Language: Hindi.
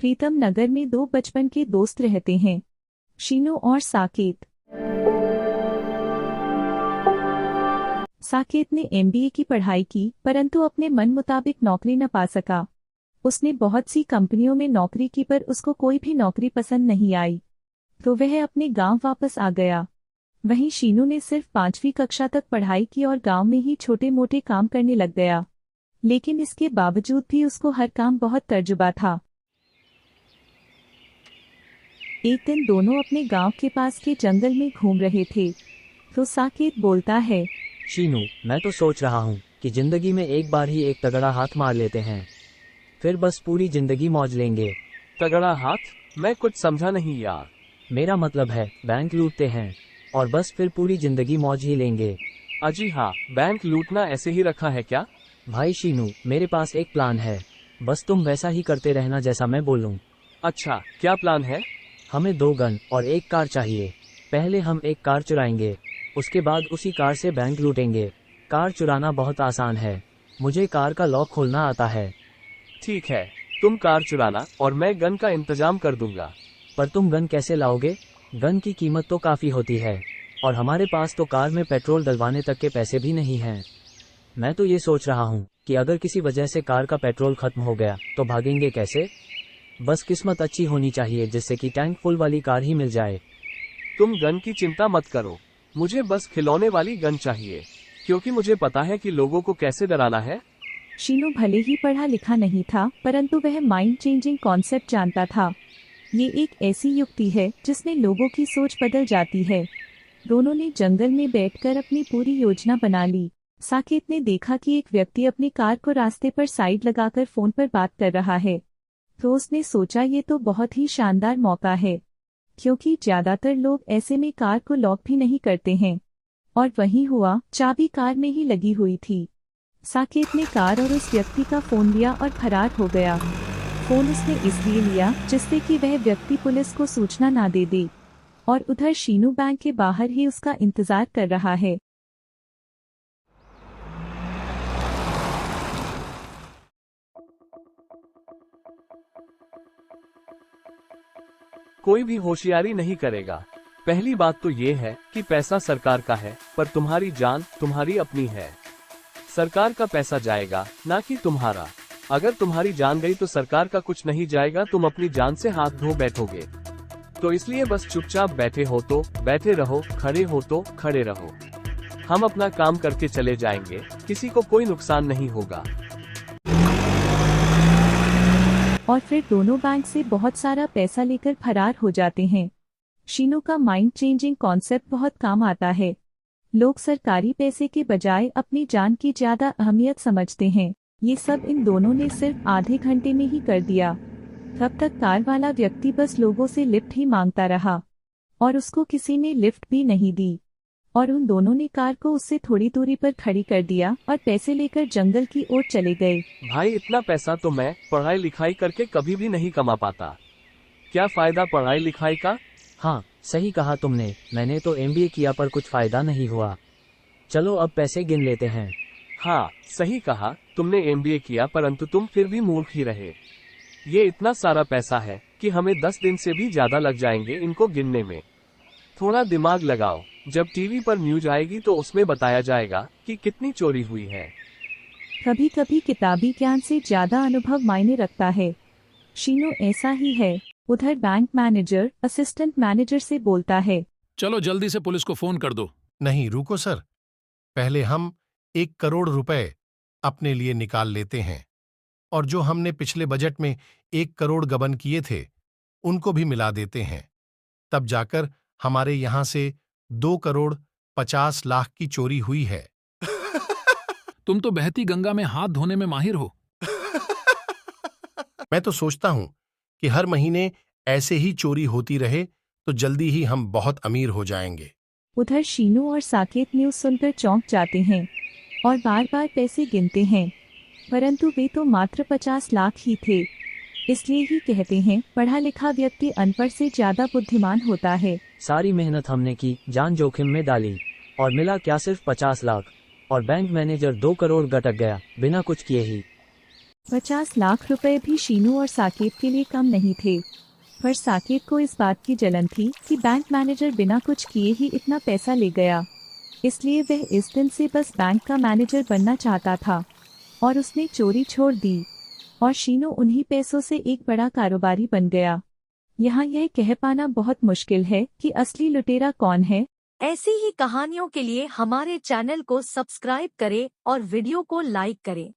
प्रीतम नगर में दो बचपन के दोस्त रहते हैं, शीनू और साकेत। साकेत ने एमबीए की पढ़ाई की, परंतु अपने मन मुताबिक नौकरी न पा सका। उसने बहुत सी कंपनियों में नौकरी की, पर उसको कोई भी नौकरी पसंद नहीं आई, तो वह अपने गांव वापस आ गया। वहीं शीनू ने सिर्फ 5वीं कक्षा तक पढ़ाई की और गांव में ही छोटे मोटे काम करने लग गया, लेकिन इसके बावजूद भी उसको हर काम बहुत तजुर्बा था। एक दिन दोनों अपने गांव के पास के जंगल में घूम रहे थे, तो साकेत बोलता है, शीनू, मैं तो सोच रहा हूँ कि जिंदगी में एक बार ही एक तगड़ा हाथ मार लेते हैं, फिर बस पूरी जिंदगी मौज लेंगे। तगड़ा हाथ? मैं कुछ समझा नहीं यार। मेरा मतलब है बैंक लूटते हैं और बस फिर पूरी जिंदगी मौज ही लेंगे। अजी हाँ, बैंक लूटना ऐसे ही रखा है क्या? भाई शीनू, मेरे पास एक प्लान है, बस तुम वैसा ही करते रहना जैसा मैं बोलूँ। अच्छा, क्या प्लान है? हमें 2 गन और 1 कार चाहिए। पहले हम एक कार चुराएंगे, उसके बाद उसी कार से बैंक लूटेंगे। कार चुराना बहुत आसान है, मुझे कार का लॉक खोलना आता है। ठीक है, तुम कार चुराना और मैं गन का इंतजाम कर दूंगा। पर तुम गन कैसे लाओगे? गन की कीमत तो काफ़ी होती है और हमारे पास तो कार में पेट्रोल डलवाने तक के पैसे भी नहीं हैं। मैं तो ये सोच रहा हूँ कि अगर किसी वजह से कार का पेट्रोल खत्म हो गया तो भागेंगे कैसे? बस किस्मत अच्छी होनी चाहिए जिससे कि टैंक फुल वाली कार ही मिल जाए। तुम गन की चिंता मत करो, मुझे बस खिलौने वाली गन चाहिए, क्योंकि मुझे पता है कि लोगों को कैसे डराना है। शीनू भले ही पढ़ा लिखा नहीं था, परंतु वह माइंड चेंजिंग कॉन्सेप्ट जानता था। ये एक ऐसी युक्ति है जिसमें लोगों की सोच बदल जाती है। दोनों ने जंगल में बैठकर अपनी पूरी योजना बना ली। साकेत ने देखा कि एक व्यक्ति अपनी कार को रास्ते पर साइड लगाकर फोन पर बात कर रहा है, तो उसने सोचा ये तो बहुत ही शानदार मौका है, क्योंकि ज्यादातर लोग ऐसे में कार को लॉक भी नहीं करते हैं। और वही हुआ, चाबी कार में ही लगी हुई थी। साकेत ने कार और उस व्यक्ति का फोन लिया और फरार हो गया। फोन उसने इसलिए लिया जिससे कि वह व्यक्ति पुलिस को सूचना ना दे दे, और उधर शीनू बैंक के बाहर ही उसका इंतजार कर रहा है। कोई भी होशियारी नहीं करेगा। पहली बात तो ये है कि पैसा सरकार का है, पर तुम्हारी जान तुम्हारी अपनी है। सरकार का पैसा जाएगा, ना कि तुम्हारा। अगर तुम्हारी जान गई तो सरकार का कुछ नहीं जाएगा, तुम अपनी जान से हाथ धो बैठोगे। तो इसलिए बस चुपचाप बैठे हो तो बैठे रहो, खड़े हो तो खड़े रहो। हम अपना काम करके चले जाएंगे, किसी को कोई नुकसान नहीं होगा। और फिर दोनों बैंक से बहुत सारा पैसा लेकर फरार हो जाते हैं। शीनू का माइंड चेंजिंग कॉन्सेप्ट बहुत काम आता है। लोग सरकारी पैसे के बजाय अपनी जान की ज्यादा अहमियत समझते हैं। ये सब इन दोनों ने सिर्फ आधे घंटे में ही कर दिया। तब तक कार वाला व्यक्ति बस लोगों से लिफ्ट ही मांगता रहा, और उसको किसी ने लिफ्ट भी नहीं दी। और उन दोनों ने कार को उससे थोड़ी दूरी पर खड़ी कर दिया और पैसे लेकर जंगल की ओर चले गए। भाई, इतना पैसा तो मैं पढ़ाई लिखाई करके कभी भी नहीं कमा पाता। क्या फायदा पढ़ाई लिखाई का? हाँ, सही कहा तुमने। मैंने तो एमबीए किया पर कुछ फायदा नहीं हुआ। चलो अब पैसे गिन लेते हैं। हाँ, सही कहा, तुमने एमबीए किया परंतु तुम फिर भी मूर्ख ही रहे। ये इतना सारा पैसा है कि हमें 10 दिन से भी ज्यादा लग जाएंगे इनको गिनने में। थोड़ा दिमाग लगाओ, जब टीवी पर न्यूज आएगी तो उसमें बताया जाएगा कि कितनी चोरी हुई है। कभी कभी किताबी ज्ञान से ज्यादा अनुभव मायने रखता है। शीनू ऐसा ही है। उधर बैंक मैनेजर असिस्टेंट मैनेजर से बोलता है, चलो जल्दी से पुलिस को फोन कर दो। नहीं, रुको सर, पहले हम 1 करोड़ रुपए अपने लिए निकाल लेते हैं, और जो हमने पिछले बजट में 1 करोड़ गबन किए थे उनको भी मिला देते हैं। तब जाकर हमारे यहां से 2 करोड़ 50 लाख की चोरी हुई है। तुम तो बहती गंगा में हाथ धोने में माहिर हो। मैं तो सोचता हूं कि हर महीने ऐसे ही चोरी होती रहे तो जल्दी ही हम बहुत अमीर हो जाएंगे। उधर शीनू और साकेत न्यूज सुनकर चौंक जाते हैं और बार बार पैसे गिनते हैं, परंतु वे तो मात्र 50 लाख ही थे। इसलिए ही कहते हैं, पढ़ा लिखा व्यक्ति अनपढ़ से ज्यादा बुद्धिमान होता है। सारी मेहनत हमने की, जान जोखिम में डाली, और मिला क्या सिर्फ 50 लाख, और बैंक मैनेजर 2 करोड़ गटक गया बिना कुछ किए ही। 50 लाख रुपए भी शीनू और साकेत के लिए कम नहीं थे। पर साकेत को इस बात की जलन थी कि बैंक मैनेजर बिना कुछ किए ही इतना पैसा ले गया। इसलिए वह इस दिन से बस बैंक का मैनेजर बनना चाहता था और उसने चोरी छोड़ दी और शीनू उन्हीं पैसों से एक बड़ा कारोबारी बन गया। यहाँ यह कह पाना बहुत मुश्किल है कि असली लुटेरा कौन है। ऐसी ही कहानियों के लिए हमारे चैनल को सब्सक्राइब करें और वीडियो को लाइक करें।